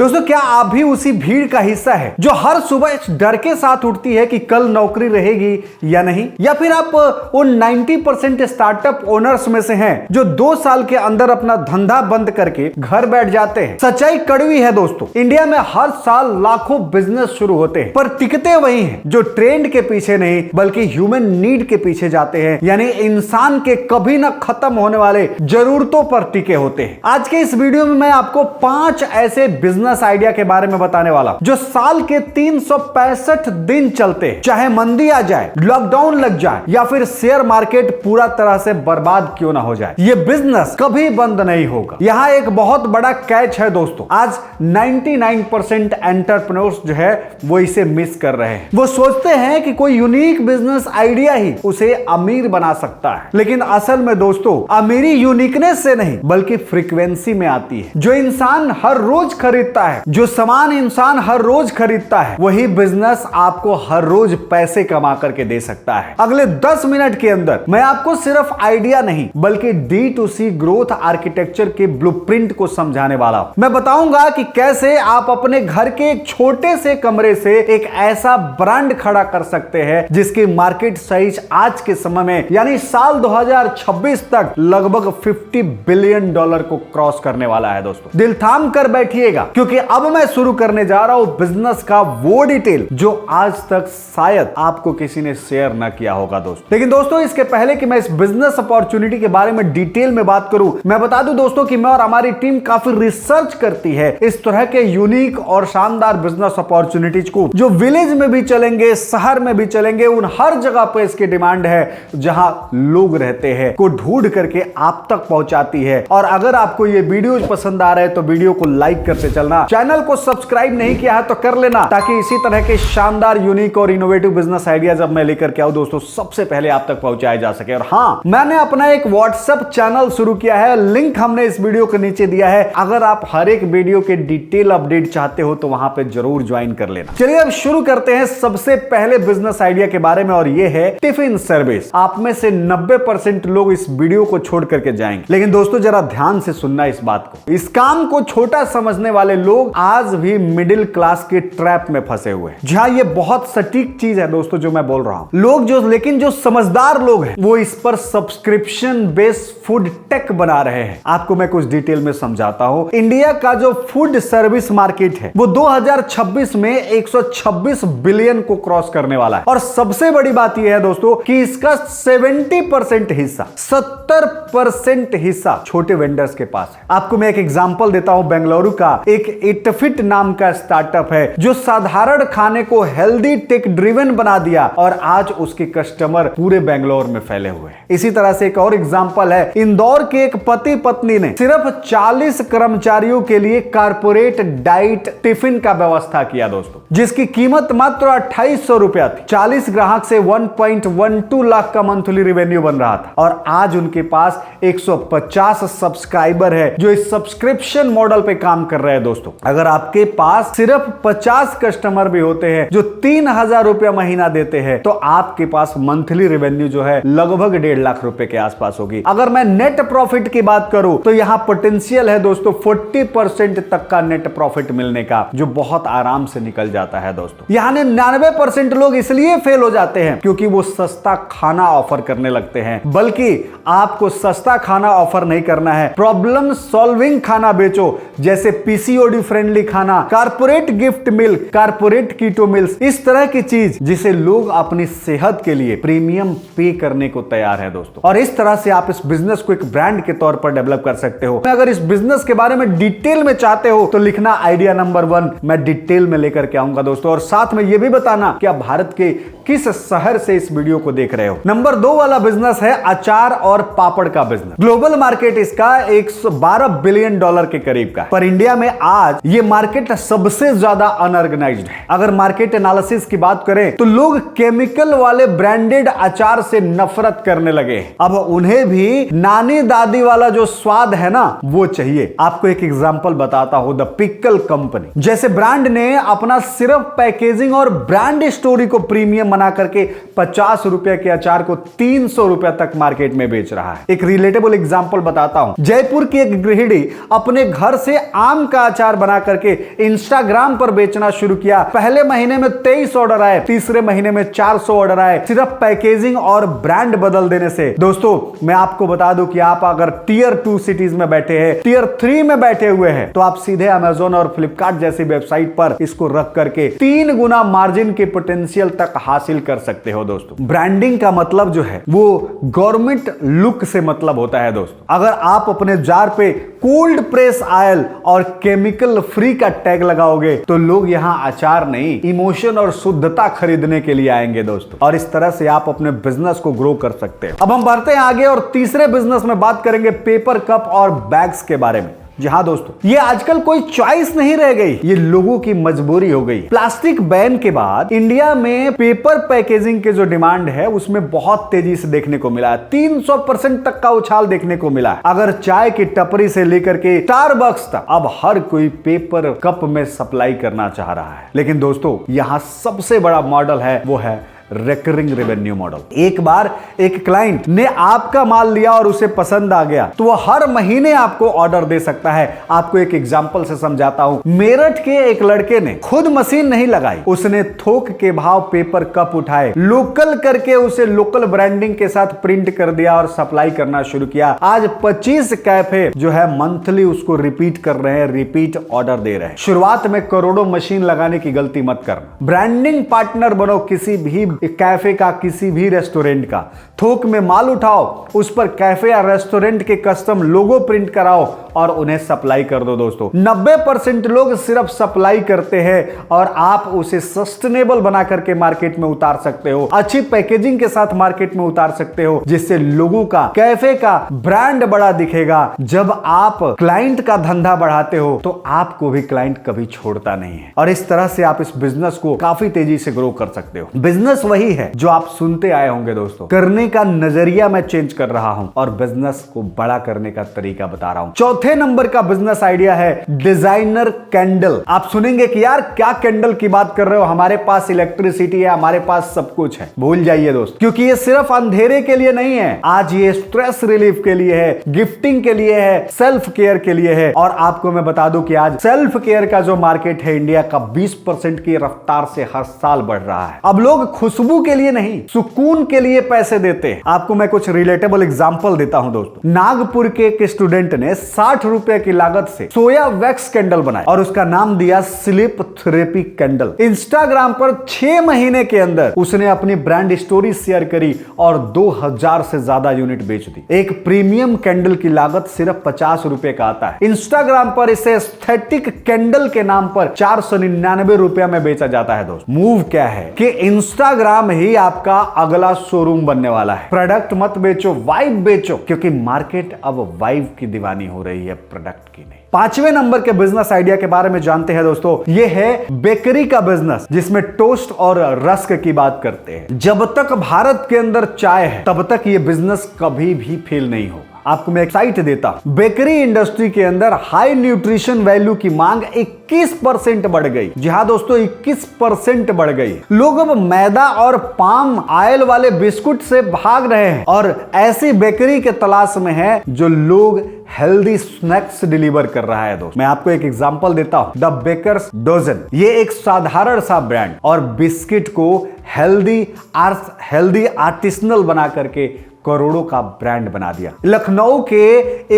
दोस्तों, क्या आप भी उसी भीड़ का हिस्सा है जो हर सुबह इस डर के साथ उठती है कि कल नौकरी रहेगी या नहीं? या फिर आप उन 90% स्टार्टअप ओनर्स में से हैं जो 2 साल के अंदर अपना धंधा बंद करके घर बैठ जाते हैं? सच्चाई कड़वी है दोस्तों। इंडिया में हर साल लाखों बिजनेस शुरू होते हैं, पर टिकते वही हैं जो ट्रेंड के पीछे नहीं बल्कि ह्यूमन नीड के पीछे जाते हैं, यानी इंसान के कभी ना खत्म होने वाले जरूरतों पर टिके होते हैं। आज के इस वीडियो में मैं आपको 5 ऐसे बिजनेस आइडिया के बारे में बताने वाला जो साल के 365 दिन चलते हैं, चाहे मंदी आ जाए, लॉकडाउन लग जाए या फिर शेयर मार्केट पूरा तरह से बर्बाद क्यों ना हो जाए, ये बिजनेस कभी बंद नहीं होगा। यहां एक बहुत बड़ा कैच है दोस्तों। आज 99% एंटरप्रेन्योर्स जो है वो इसे मिस कर रहे हैं। वो सोचते हैं कि कोई यूनिक बिजनेस आइडिया ही उसे अमीर बना सकता है, लेकिन असल में दोस्तों अमीरी यूनिकनेस से नहीं बल्कि फ्रीक्वेंसी में आती है। जो इंसान हर रोज खरीदता है, जो सामान इंसान हर रोज खरीदता है, वही बिजनेस आपको हर रोज पैसे कमा करके दे सकता है। अगले 10 मिनट के अंदर मैं आपको सिर्फ आइडिया नहीं बल्कि D2C ग्रोथ आर्किटेक्चर के ब्लूप्रिंट को समझाने वाला हूं। मैं बताऊंगा कि कैसे आप अपने घर के एक छोटे से कमरे से एक ऐसा ब्रांड खड़ा कर सकते हैं जिसकी मार्केट साइज आज के समय में यानी साल 2026 तक लगभग $50 बिलियन को क्रॉस करने वाला है। दोस्तों दिल थाम कर बैठिएगा, क्योंकि अब मैं शुरू करने जा रहा हूं बिजनेस का वो डिटेल जो आज तक शायद आपको किसी ने शेयर ना किया होगा दोस्तों। लेकिन दोस्तों इसके पहले कि मैं इस बिजनेस अपॉर्चुनिटी के बारे में डिटेल में बात करूं, मैं बता दूं दोस्तों कि मैं और हमारी टीम काफी रिसर्च करती है इस तरह के यूनिक और शानदार बिजनेस अपॉर्चुनिटीज को जो विलेज में भी चलेंगे, शहर में भी चलेंगे, उन हर जगह पे इसकी डिमांड है जहां लोग रहते हैं, को ढूंढ करके आप तक पहुंचाती है। और अगर आपको ये वीडियो पसंद आ रहा है तो वीडियो को लाइक करते चलना, चैनल को सब्सक्राइब नहीं किया है तो कर लेना, ताकि इसी तरह के शानदार, यूनिक और इनोवेटिव बिजनेस आइडिया जब मैं लेकर के आऊं दोस्तों सबसे पहले आप तक पहुंचाया जा सके। और हाँ, मैंने अपना एक व्हाट्सएप चैनल शुरू किया है, लिंक हमने इस वीडियो के नीचे दिया है। अगर आप हर एक वीडियो के डिटेल अपडेट चाहते हो तो वहां पे जरूर ज्वाइन कर लेना। चलिए अब शुरू करते हैं सबसे पहले बिजनेस आइडिया के बारे में, और ये है टिफिन सर्विस। आप में से 90% लोग इस वीडियो को छोड़ करके जाएंगे, लेकिन दोस्तों जरा ध्यान से सुनना इस बात को। इस काम को छोटा समझने वाले लोग आज भी मिडिल क्लास के ट्रैप में फंसे हुए हैं, जहां ये बहुत सटीक चीज है दोस्तों जो मैं बोल रहा हूं। लोग लेकिन जो समझदार लोग हैं वो इस पर सब्सक्रिप्शन बेस्ड फूड टेक बना रहे हैं। आपको मैं कुछ डिटेल में समझाता हूं। इंडिया का जो फूड सर्विस मार्केट है वो 2026 में 126 बिलियन को क्रॉस करने वाला है। और सबसे बड़ी बात यह है दोस्तों कि इसका 70% हिस्सा, 70% हिस्सा छोटे वेंडर्स के पास है। आपको मैं एक एग्जांपल देता हूं। बेंगलुरु का एक इटफिट नाम का स्टार्टअप है जो साधारण खाने को हेल्दी टेक ड्रिवन बना दिया, और आज उसके कस्टमर पूरे बेंगलोर में फैले हुए हैं। इसी तरह से एक और एग्जांपल है, इंदौर के एक पति पत्नी ने सिर्फ 40 कर्मचारियों के लिए कारपोरेट डाइट टिफिन का व्यवस्था किया दोस्तों, जिसकी कीमत मात्र 2800 रुपया थी। 40 ग्राहक से 1.12 लाख का मंथली रेवेन्यू बन रहा था, और आज उनके पास 150 सब्सक्राइबर है जो इस सब्सक्रिप्शन मॉडल पे काम कर रहे हैं दोस्तों। अगर आपके पास सिर्फ 50 कस्टमर भी होते हैं जो 3000 रुपया महीना देते हैं तो आपके पास मंथली रेवेन्यू जो है लगभग 1.5 लाख रुपए के आसपास होगी। अगर मैं नेट प्रॉफिट की बात करूं तो यहां पोटेंशियल है दोस्तों 40% तक का नेट प्रॉफिट मिलने का, जो बहुत आराम से निकल जाता है दोस्तों। यहां 99% लोग इसलिए फेल हो जाते हैं क्योंकि वो सस्ता खाना ऑफर करने लगते हैं। बल्कि आपको सस्ता खाना ऑफर नहीं करना है, प्रॉब्लम सॉल्विंग खाना बेचो, जैसे PCOD फ्रेंडली खाना, कारपोरेट गिफ्ट मिल्क, कारपोरेट कीटो मिल्स, इस तरह की चीज जिसे लोग अपनी सेहत के लिए प्रीमियम पे करने को तैयार है दोस्तों। और इस तरह से आप इस बिजनेस को एक ब्रांड के तौर पर डेवलप कर सकते हो। अगर इस बिजनेस के बारे में डिटेल में चाहते हो तो लिखना आइडिया नंबर 1, मैं डिटेल में लेकर के आऊंगा दोस्तों। और साथ में यह भी बताना कि आप भारत के किस शहर से इस वीडियो को देख रहे हो। नंबर 2 वाला बिजनेस है अचार और पापड़ का बिजनेस। ग्लोबल मार्केट इसका 112 बिलियन डॉलर के करीब का, पर इंडिया में आज ये मार्केट सबसे ज्यादा अनऑर्गेनाइज्ड है। अगर मार्केट एनालिसिस की बात करें तो लोग केमिकल वाले ब्रांडेड अचार से नफरत करने लगे हैं। अब उन्हें भी नानी दादी वाला जो स्वाद है ना वो चाहिए। आपको एक एग्जांपल बताता हूं, द पिकल कंपनी जैसे ब्रांड ने अपना सिर्फ पैकेजिंग और ब्रांड स्टोरी को प्रीमियम बना करके 50 रुपए के अचार को 300 रुपए तक मार्केट में बेच रहा है। एक रिलेटेबल एग्जांपल बताता हूं। जयपुर की एक गृहिणी अपने घर से आम का अचार बना करके इंस्टाग्राम पर बेचना शुरू किया। पहले महीने में 23 ऑर्डर आए, तीसरे महीने में 400 ऑर्डर आए, सिर्फ पैकेजिंग और ब्रांड बदल देने से। दोस्तों मैं आपको बता दूं कि आप अगर टियर 2 सिटीज में बैठे हैं, टियर 3 में बैठे हुए हैं, तो आप सीधे अमेज़न और फ्लिपकार्ट जैसी वेबसाइट पर इसको रख करके 3 गुना मार्जिन के पोटेंशियल तक हासिल कर सकते हो। दोस्तों ब्रांडिंग का मतलब जो है वो गवर्नमेंट लुक से मतलब होता है। दोस्तों अगर आप अपने जार पे कोल्ड प्रेस ऑयल और केमिकल फ्री का टैग लगाओगे तो लोग यहां अचार नहीं, इमोशन और शुद्धता खरीदने के लिए आएंगे। दोस्तों और इस तरह से आप अपने बिजनेस को ग्रो कर सकते हैं। अब हम बढ़ते हैं आगे और तीसरे बिजनेस में बात करेंगे पेपर कप और बैग्स के बारे में। जी हाँ दोस्तों, ये आजकल कोई चॉइस नहीं रह गई, ये लोगों की मजबूरी हो गई। प्लास्टिक बैन के बाद इंडिया में पेपर पैकेजिंग के जो डिमांड है उसमें बहुत तेजी से देखने को मिला है। 300% तक का उछाल देखने को मिला है। अगर चाय की टपरी से लेकर के स्टारबक्स तक अब हर कोई पेपर कप में सप्लाई करना चाह रहा है। लेकिन दोस्तों यहां सबसे बड़ा मॉडल है वो है रिकरिंग रेवेन्यू मॉडल। एक बार एक क्लाइंट ने आपका माल लिया और उसे पसंद आ गया तो वो हर महीने आपको ऑर्डर दे सकता है। आपको एक एग्जांपल से समझाता हूं। मेरठ के एक लड़के ने खुद मशीन नहीं लगाई, उसने थोक के भाव पेपर कप उठाए, लोकल करके उसे लोकल ब्रांडिंग के साथ प्रिंट कर दिया और सप्लाई करना शुरू किया। आज 25 कैफे जो है मंथली उसको रिपीट कर रहे हैं, रिपीट ऑर्डर दे रहे हैं। शुरुआत में करोड़ों मशीन लगाने की गलती मत करना। ब्रांडिंग पार्टनर बनो किसी भी कैफे का, किसी भी रेस्टोरेंट का। थोक में माल उठाओ, उस पर कैफे या रेस्टोरेंट के कस्टम लोगो प्रिंट कराओ और उन्हें सप्लाई कर दो। दोस्तों 90% लोग सिर्फ सप्लाई करते हैं और आप उसे सस्टेनेबल बना करके मार्केट में उतार सकते हो, अच्छी पैकेजिंग के साथ मार्केट में उतार सकते हो, जिससे लोगों का, कैफे का ब्रांड बड़ा दिखेगा। जब आप क्लाइंट का धंधा बढ़ाते हो तो आपको भी क्लाइंट कभी छोड़ता नहीं है और इस तरह से आप इस बिजनेस को काफी तेजी से ग्रो कर सकते हो। बिजनेस वही है जो आप सुनते आए होंगे। दोस्तों करने का नजरिया मैं चेंज कर रहा हूं और बिजनेस को बड़ा करने का तरीका बता रहा हूं। चौथे नंबर का बिजनेस आइडिया है डिजाइनर कैंडल। आप सुनेंगे कि यार क्या कैंडल की बात कर रहे हो, हमारे पास इलेक्ट्रिसिटी है, हमारे पास सब कुछ है। भूल जाइए दोस्त, क्योंकि ये सिर्फ अंधेरे के लिए नहीं है। आज ये स्ट्रेस रिलीफ के लिए है, गिफ्टिंग के लिए है, सेल्फ केयर के लिए है। और आपको मैं बता दूं कि आज सेल्फ केयर का जो मार्केट है इंडिया का 20% की रफ्तार से हर साल बढ़ रहा है। अब लोग खुशबू के लिए नहीं, सुकून के लिए पैसे देते हैं। आपको मैं कुछ रिलेटेबल एग्जांपल देता हूं। दोस्तों नागपुर के एक स्टूडेंट ने 60 रुपए की लागत से सोया वैक्स कैंडल बनाया और उसका नाम दिया स्लीप थेरेपी कैंडल। इंस्टाग्राम पर 6 महीने के अंदर उसने अपनी ब्रांड स्टोरी शेयर करी और 2000 से ज्यादा यूनिट बेच दी। एक प्रीमियम कैंडल की लागत सिर्फ 50 रुपए का आता है। इंस्टाग्राम पर इसे एस्थेटिक कैंडल के नाम पर 499 रुपया में बेचा जाता है। दोस्त मूव क्या है कि इंस्टाग्राम ही आपका अगला शोरूम बनने वाला है। प्रोडक्ट मत बेचो, वाइब बेचो, क्योंकि मार्केट अब वाइब की दीवानी हो रही है, प्रोडक्ट की नहीं। 5वें नंबर के बिजनेस आइडिया के बारे में जानते हैं दोस्तों। यह है बेकरी का बिजनेस, जिसमें टोस्ट और रस्क की बात करते हैं। जब तक भारत के अंदर चाय है तब तक यह बिजनेस कभी भी फेल नहीं होगा। आपको मैं एक साइट देता हूं। बेकरी इंडस्ट्री के अंदर हाई न्यूट्रिशन वैल्यू की मांग 21% बढ़ गई। जी हाँ दोस्तों, 21% बढ़ गई। लोग अब मैदा और पाम ऑयल वाले बिस्कुट से भाग रहे हैं और ऐसी बेकरी के तलाश में है जो लोग हेल्दी स्नैक्स डिलीवर कर रहा है। दोस्त मैं आपको एक एग्जांपल देता हूं। द बेकर्स डोजन, ये एक साधारण सा ब्रांड और बिस्किट को हेल्दी आर्टिसनल बना करके करोड़ों का ब्रांड बना दिया। लखनऊ के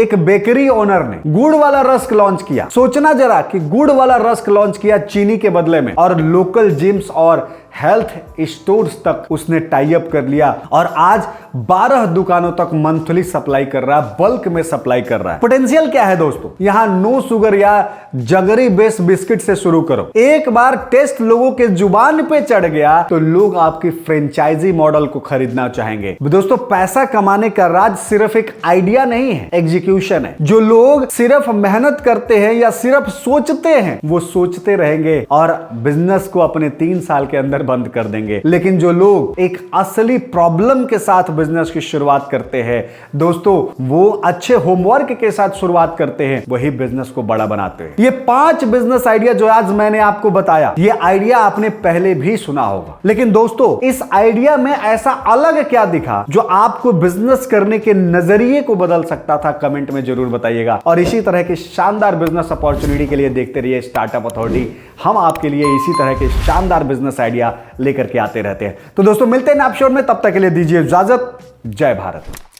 एक बेकरी ओनर ने गुड़ वाला रस्क लॉन्च किया। सोचना जरा कि गुड़ वाला रस्क लॉन्च किया चीनी के बदले में, और लोकल जिम्स और हेल्थ स्टोर्स तक उसने टाई अप कर लिया और आज 12 दुकानों तक मंथली सप्लाई कर रहा है, बल्क में सप्लाई कर रहा है। पोटेंशियल क्या है दोस्तों? यहां नो शुगर या जगरी बेस्ड बिस्किट से शुरू करो। एक बार टेस्ट लोगों के जुबान पे चढ़ गया तो लोग आपकी फ्रेंचाइजी मॉडल को खरीदना चाहेंगे। दोस्तों पैसा कमाने का राज सिर्फ एक आइडिया नहीं है, एग्जीक्यूशन है। जो लोग सिर्फ मेहनत करते हैं या सिर्फ सोचते हैं वो सोचते रहेंगे और बिजनेस को अपने 3 साल के अंदर घर बंद कर देंगे। लेकिन जो लोग एक असली प्रॉब्लम के साथ बिजनेस की शुरुआत करते हैं दोस्तों, वो अच्छे होमवर्क के साथ शुरुआत करते हैं, वही बिजनेस को बड़ा बनाते हैं। ये 5 बिजनेस आइडिया जो आज मैंने आपको बताया, ये आइडिया आपने पहले भी सुना होगा, लेकिन दोस्तों इस आइडिया में ऐसा अलग क्या दिखा जो आपको बिजनेस करने के नजरिए को बदल सकता था? कमेंट में जरूर बताइएगा। और इसी तरह की शानदार बिजनेस अपॉर्चुनिटी के लिए देखते रहिए स्टार्टअप अथॉरिटी। हम आपके लिए इसी तरह के शानदार बिजनेस आइडिया लेकर के आते रहते हैं। तो दोस्तों मिलते हैं आप शोर में, तब तक के लिए दीजिए इजाजत। जय भारत।